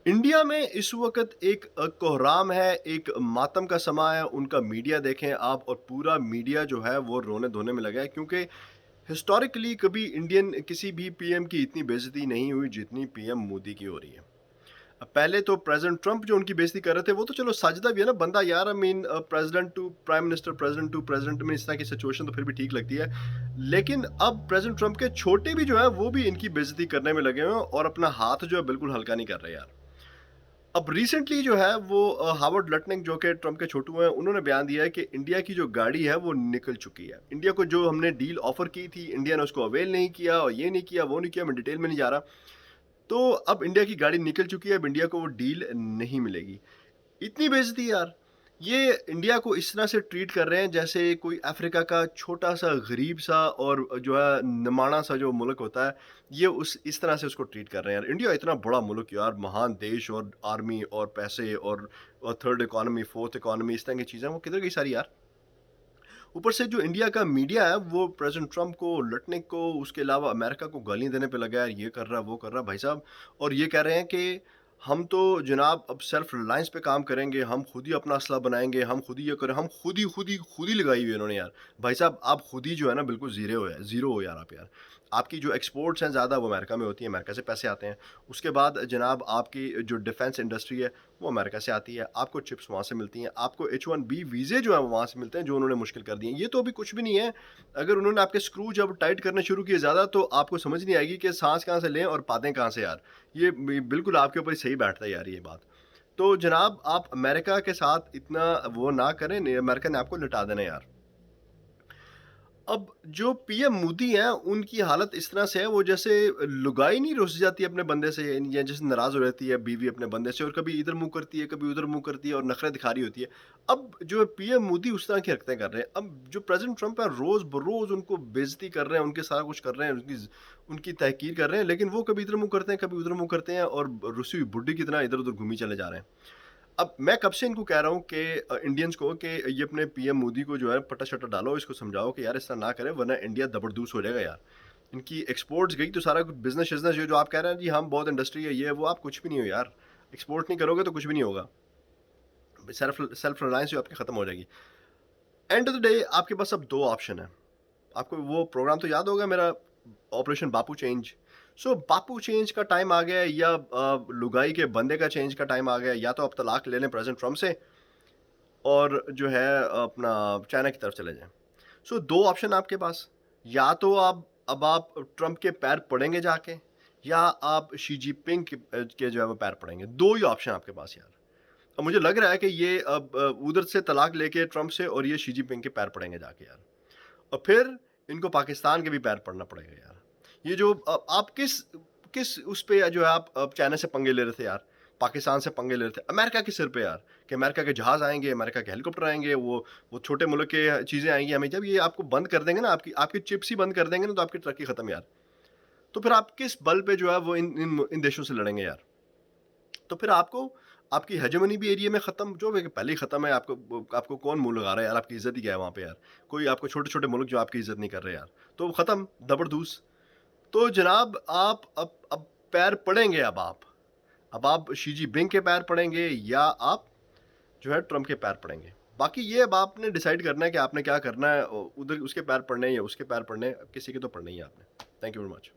India में इस वक़्त एक कोहराम है, एक मातम का समा है, उनका मीडिया देखें आप और पूरा मीडिया जो है वो रोने-धोने में लगा है क्योंकि हिस्टोरिकली कभी इंडियन किसी भी पीएम की इतनी बेइज़्ज़ती नहीं हुई जितनी पीएम मोदी की हो रही है। पहले तो प्रेज़िडेंट ट्रंप जो उनकी बेइज़्ज़ती कर रहे थे वो तो चलो साजदा भी है ना, बंदा यार I mean president to prime minister, president to president में इस तरह की सिचुएशन तो फिर भी ठीक लगती है। लेकिन अब प्रेज़िडेंट ट्रंप के छोटे भी जो हैं वो भी इनकी बेइज़्ज़ती करने में लगे हुए हैं और अपना हाथ जो है बिल्कुल हल्का नहीं कर रहे यार। अब रिसेंटली जो है वो हावर्ड लटनिक जो कि ट्रंप के छोटू हैं, उन्होंने बयान दिया है कि इंडिया की जो गाड़ी है वो निकल चुकी है। इंडिया को जो हमने डील ऑफ़र की थी, इंडिया ने उसको अवेल नहीं किया और ये नहीं किया, वो नहीं किया, मैं डिटेल में नहीं जा रहा। तो अब इंडिया की गाड़ी निकल चुकी है, अब इंडिया को वो डील नहीं मिलेगी। इतनी बेइज़्ज़ती यार! ये इंडिया को इस तरह से ट्रीट कर रहे हैं जैसे कोई अफ्रीका का छोटा-सा गरीब-सा और जो है निमाणा-सा जो मुल्क होता है, ये उस इस तरह से उसको ट्रीट कर रहे हैं यार। इंडिया इतना बड़ा मुल्क यार, महान देश और आर्मी और पैसे और थर्ड इकॉनमी, फोर्थ इकॉनमी इस तरह की चीज़ें, वो किधर गई सारी यार? ऊपर से जो इंडिया का मीडिया है, वो प्रेज़िडेंट ट्रंप को, लुटनिक को, उसके अलावा अमेरिका को गालियाँ देने पे लगा है, ये कर रहा है, वो कर रहा है भाई साहब। और ये कह रहे हैं कि हम तो जनाब अब सेल्फ रिलायंस पे काम करेंगे, हम खुद ही अपना असला बनाएँगे, हम खुद ही ये करें, हम खुद ही लगाई हुई है इन्होंने यार। भाई साहब आप खुद ही जो है ना बिल्कुल ज़ीरो हो यार आप यार। आपकी जो एक्सपोर्ट्स हैं ज़्यादा वो अमेरिका में होती हैं, अमेरिका से पैसे आते हैं। उसके बाद जनाब आपकी जो डिफेंस इंडस्ट्री है, वो अमेरिका से आती है, आपको चिप्स वहाँ से मिलती हैं, आपको H1B वीज़े जो हैं वो वहाँ से मिलते हैं जो उन्होंने मुश्किल कर दिए हैं। ये तो अभी कुछ भी नहीं है, अगर उन्होंने आपके स्क्रू जब टाइट करने शुरू किए ज़्यादा तो आपको समझ नहीं आएगी कि साँस कहाँ से लें और पादें कहाँ से यार। ये बिल्कुल आपके ऊपर ही सही बैठता है यार ये बात। तो जनाब आप अमेरिका के साथ इतना वो ना करें, नहीं अमेरिका ने आपको लुटा देना है यार। अब जो पीएम मोदी हैं, उनकी हालत इस तरह से है वो जैसे लुगाई नहीं रुस जाती अपने बंदे से या जैसे नाराज़ हो रहती है बीवी अपने बंदे से और कभी इधर मुँह करती है, कभी उधर मुँह करती है और नखरे दिखा रही होती है। अब जो है पीएम मोदी उस तरह की हरकतें कर रहे हैं। अब जो प्रेज़िडेंट ट्रंप है रोज़-बरोज़ उनको बेइज़्ज़ती कर रहे हैं, उनके सारा कुछ कर रहे हैं, उनकी तहक़ीर कर रहे हैं, लेकिन वो कभी इधर मुँह करते हैं, कभी उधर मुँह करते हैं और रुसी हुई बुड्ढी की तरह इधर-उधर घूमी चले जा रहे हैं। अब मैं कब से इनको कह रहा हूँ कि इंडियंस को कि ये अपने पीएम मोदी को जो है पटा-शटा डालो, इसको समझाओ कि यार इस तरह ना करें वरना इंडिया दबरदूस हो जाएगा यार। इनकी एक्सपोर्ट्स गई तो सारा कुछ बिज़नेस-शिज़नेस जो जो आप कह रहे हैं जी हम बहुत इंडस्ट्री है ये है वो, आप कुछ भी नहीं हो यार। एक्सपोर्ट नहीं करोगे तो कुछ भी नहीं होगा। सेल्फ सेल्फ रिलायंस जो आपकी खत्म हो जाएगी। एंड ऑफ द डे आपके पास अब 2 ऑप्शन है। आपको वो प्रोग्राम तो याद होगा मेरा ऑपरेशन बापू चेंज। सो बापू चेंज का टाइम आ गया है या लुगाई के बंदे का चेंज का टाइम आ गया है, या तो आप तलाक ले लें प्रेज़िडेंट ट्रंप से और जो है अपना चाइना की तरफ चले जाएँ। सो 2 ऑप्शन आपके पास, या तो आप ट्रंप के पैर पड़ेंगे जाके या आप शी जिनपिंग के जो है वो पैर पड़ेंगे। 2 ही ऑप्शन आपके पास यार। अब मुझे लग रहा है कि ये अब उधर से तलाक लेके ट्रंप से और ये शी जिनपिंग के पैर पड़ेंगे जाके यार। और फिर इनको पाकिस्तान के भी पैर पड़ना पड़ेगा यार। ये जो आप किस किस उस पे जो है आप चाइना से पंगे ले रहे थे यार, पाकिस्तान से पंगे ले रहे थे, अमेरिका के सिर पे यार, कि अमेरिका के जहाज़ आएँगे, अमेरिका के हेलीकॉप्टर आएँगे, वो छोटे मुल्क के चीज़ें आएँगी हमें, जब ये आपको बंद कर देंगे ना, आपकी आपकी चिप्स ही बंद कर देंगे ना, तो आपकी तरक्की खत्म यार। तो फिर आप किस बल पे जो है वो इन देशों से लड़ेंगे यार? तो फिर आपको आपकी हेजेमनी भी एरिया में ख़त्म, जो है कि पहले ही ख़त्म है, आपको कौन मुँह लगा रहा है यार, आपकी इज़्ज़त ही क्या है वहाँ पे यार? कोई आपको छोटे-छोटे मुल्क जो आपकी इज़्ज़त नहीं कर रहे यार, तो ख़त्म, दबरदूस। तो जनाब आप अब पैर पड़ेंगे अब आप शी जिनपिंग के पैर पड़ेंगे या आप जो है ट्रम्प के पैर पड़ेंगे। बाकी ये अब आपने डिसाइड करना है कि आपने क्या करना है, उधर उसके पैर पड़ने हैं या उसके पैर पड़ने हैं, किसी के तो पड़ने ही हैं आपने। Thank you very much.